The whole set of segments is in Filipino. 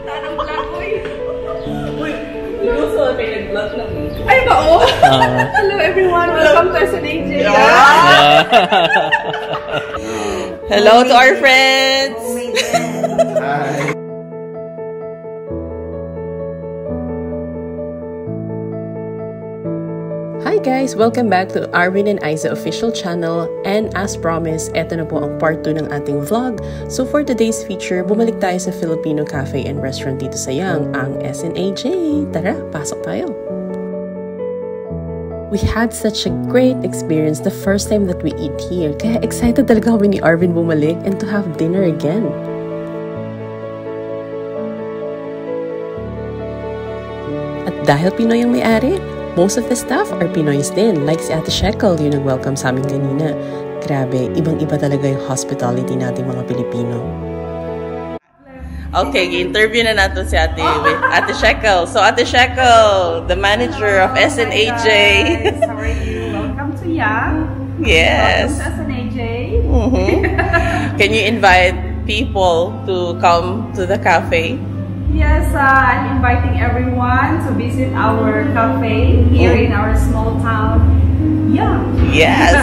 Tanang vlog ko eh. Uy, luso may nag-vlog na. Ay ba oh? Hello everyone, welcome to SNAJ. Hello to our friends. Hi. Hi guys! Welcome back to Arvin and Aiza official channel, and as promised, eto na po ang part 2 ng ating vlog. So for today's feature, bumalik tayo sa Filipino cafe and restaurant dito sa Yang, ang SNAJ. Tara, pasok tayo! We had such a great experience the first time that we eat here, kaya excited talaga kami ni Arvin bumalik and to have dinner again. At dahil Pinoy ang may-ari, most of the staff are Pinoys din, like si Ate Shekel, yung nag-welcome sa amin kanina. Grabe, ibang-iba talaga yung hospitality natin mga Pilipino. Okay, interview na natin si Ate Shekel. So Ate Shekel, the manager of SNAJ. How are you? Welcome to Yang. Yes. Welcome to SNAJ. Can you invite people to come to the cafe? Yes, I'm inviting everyone to visit our cafe here in our small town, Yang. Yes.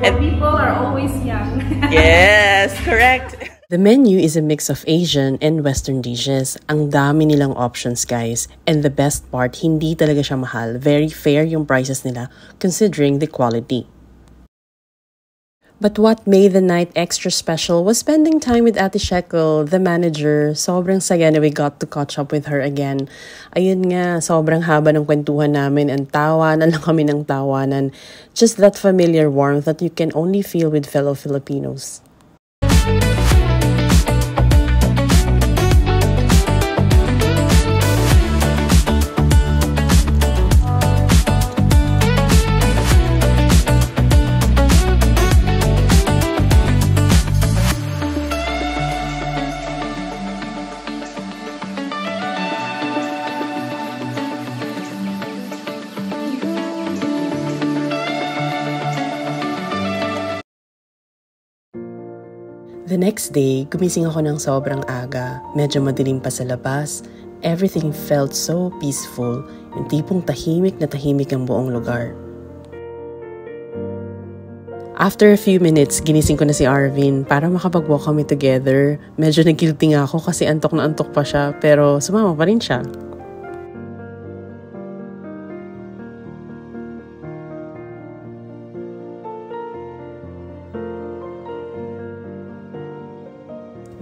Where people are always young. Yes, correct. The menu is a mix of Asian and Western dishes. Ang dami nilang options, guys. And the best part, hindi talaga siya mahal. Very fair yung prices nila considering the quality. But what made the night extra special was spending time with Ate Shekel, the manager. Sobrang saya na we got to catch up with her again. Ayun nga, sobrang haba ng kwentuhan namin and tawanan lang kami ng tawanan. Just that familiar warmth that you can only feel with fellow Filipinos. The next day, gumising ako ng sobrang aga. Medyo madilim pa sa labas. Everything felt so peaceful. Yung tipong tahimik na tahimik ang buong lugar. After a few minutes, ginising ko na si Arvin para makapag-walk kami together. Medyo nag-guilty nga ako kasi antok na antok pa siya, pero sumama pa rin siya.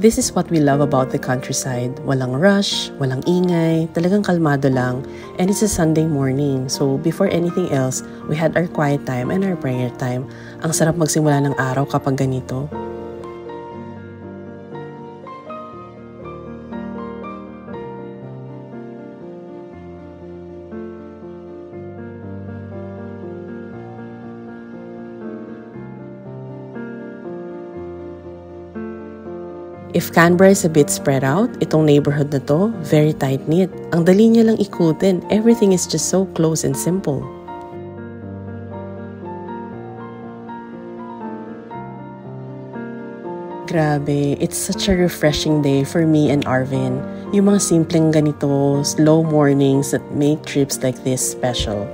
This is what we love about the countryside. Walang rush, walang ingay, talagang kalmado lang. And it's a Sunday morning, so before anything else, we had our quiet time and our prayer time. Ang sarap magsimula ng araw kapag ganito. If Canberra is a bit spread out, itong neighborhood na to, very tight-knit. Ang dali niya lang ikutin. Everything is just so close and simple. Grabe, it's such a refreshing day for me and Arvin. Yung mga simpleng ganito, slow mornings that make trips like this special.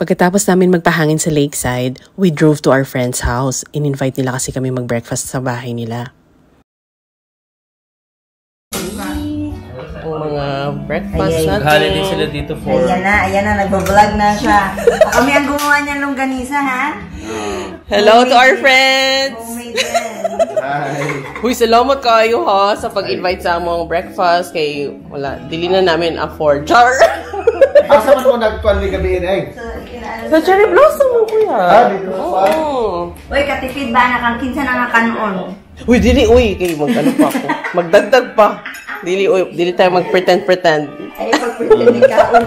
Pagkatapos namin magpahangin sa lakeside, we drove to our friend's house. In-invite nila kasi kami mag-breakfast sa bahay nila. Ang mga breakfast natin. Hali din sila dito for... Ayan na, nagbablog na siya. Kami ang gumawa niya longganisa, ha? Hello to our friends! Hi! Uy, salamat kayo ha sa pag-invite sa among breakfast kay wala, dili na namin afford. Char! Asa man mo nagtuan ni gabi eh? Sa cherry blossom mo, kuya. Dito pa. Uy, katipid ba na kang kinsa na nga kanon? Uy, dili, uy. Kay mag-ano pa ako. Magdagdag pa. Dili tayo mag-pretend. Ay, pag-pretend ni kaon,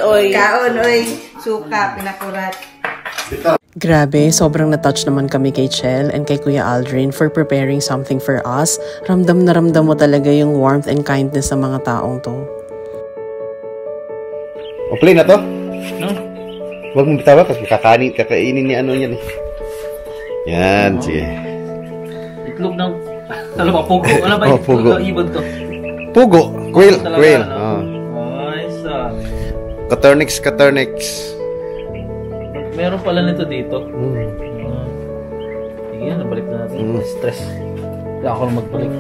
oy. Kaon, oy. Suka, pinakurat. Grabe, sobrang na-touch naman kami kay Chel and kay Kuya Aldrin for preparing something for us. Ramdam na ramdam mo talaga yung warmth and kindness ng mga taong to. O, play na to? No? Huwag mong bitawa kasi kakainin ni ano yan. Yan, sige. Itlog ng... Alam ba, pugo? Ano ba yung pugo. Ibon to? Pugo! Quail! Talaga, Quail! no? Nice. Caternix. Meron pala nito dito. Sige, nabalik na natin. Stress. Hindi ako na magbalik.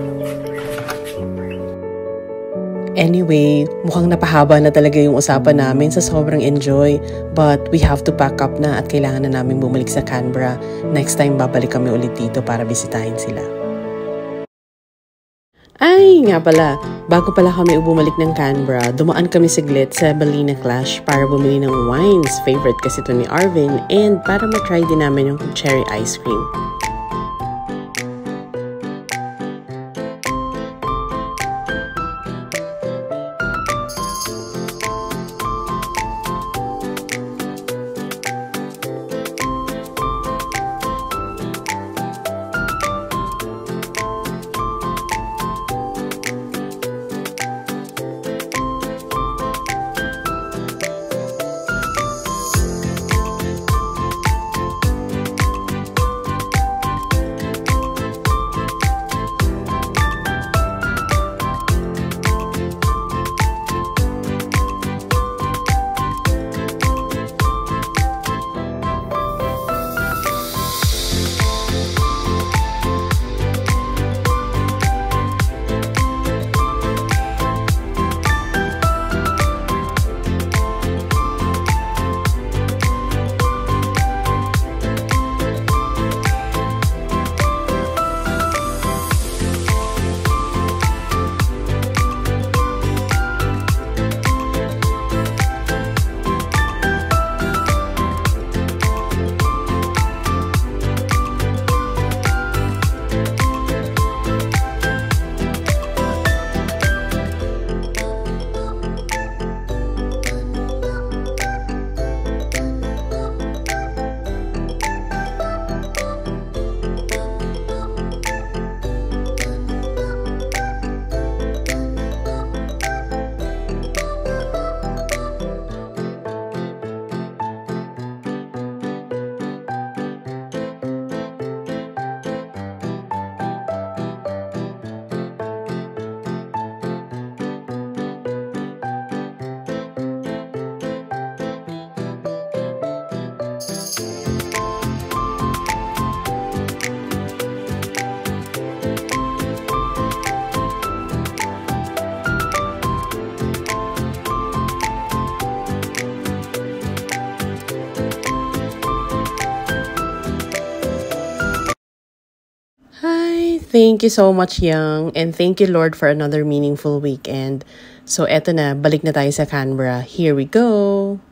Anyway, mukhang napahaba na talaga yung usapan namin sa sobrang enjoy. But we have to pack up na at kailangan na namin bumalik sa Canberra. Next time, babalik kami ulit dito para bisitahin sila. Ay, nga pala, bago pala kami bumalik ng Canberra, dumaan kami saglit sa Ballina Clash para bumili ng wines. Favorite kasi ito ni Arvin and para matry din namin yung cherry ice cream. Thank you so much, Young. And thank you, Lord, for another meaningful weekend. So, eto na. Balik na tayo sa Canberra. Here we go!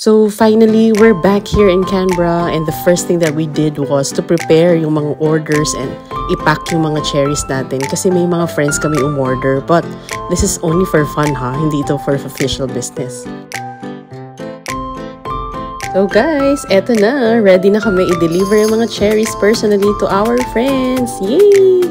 So finally, we're back here in Canberra and the first thing that we did was to prepare yung mga orders and ipack yung mga cherries natin kasi may mga friends kami umorder, but this is only for fun ha, hindi ito for official business. So guys, eto na, ready na kami i-deliver yung mga cherries personally to our friends. Yay!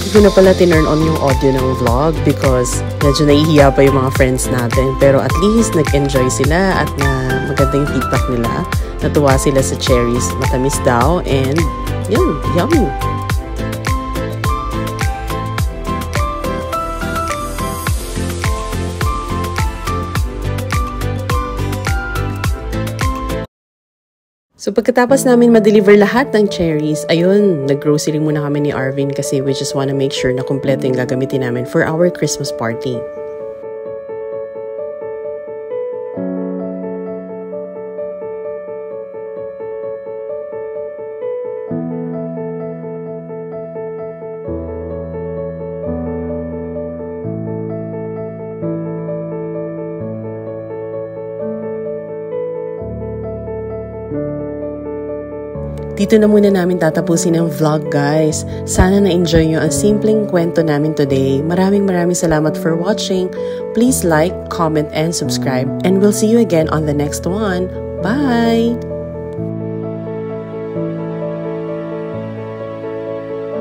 Hindi ko na pala tinurn on yung audio ng vlog because medyo naihiya pa yung mga friends natin. Pero at least nag-enjoy sila at na maganda yung feedback nila. Natuwa sila sa cherries. Matamis daw and yun, yummy! So pagkatapos namin ma-deliver lahat ng cherries, ayun, nag-grocery muna kami ni Arvin kasi we just wanna make sure na kumpleto yung gagamitin namin for our Christmas party. Dito na muna namin tatapusin ang vlog, guys. Sana na-enjoy nyo ang simpleng kwento namin today. Maraming salamat for watching. Please like, comment, and subscribe. And we'll see you again on the next one. Bye!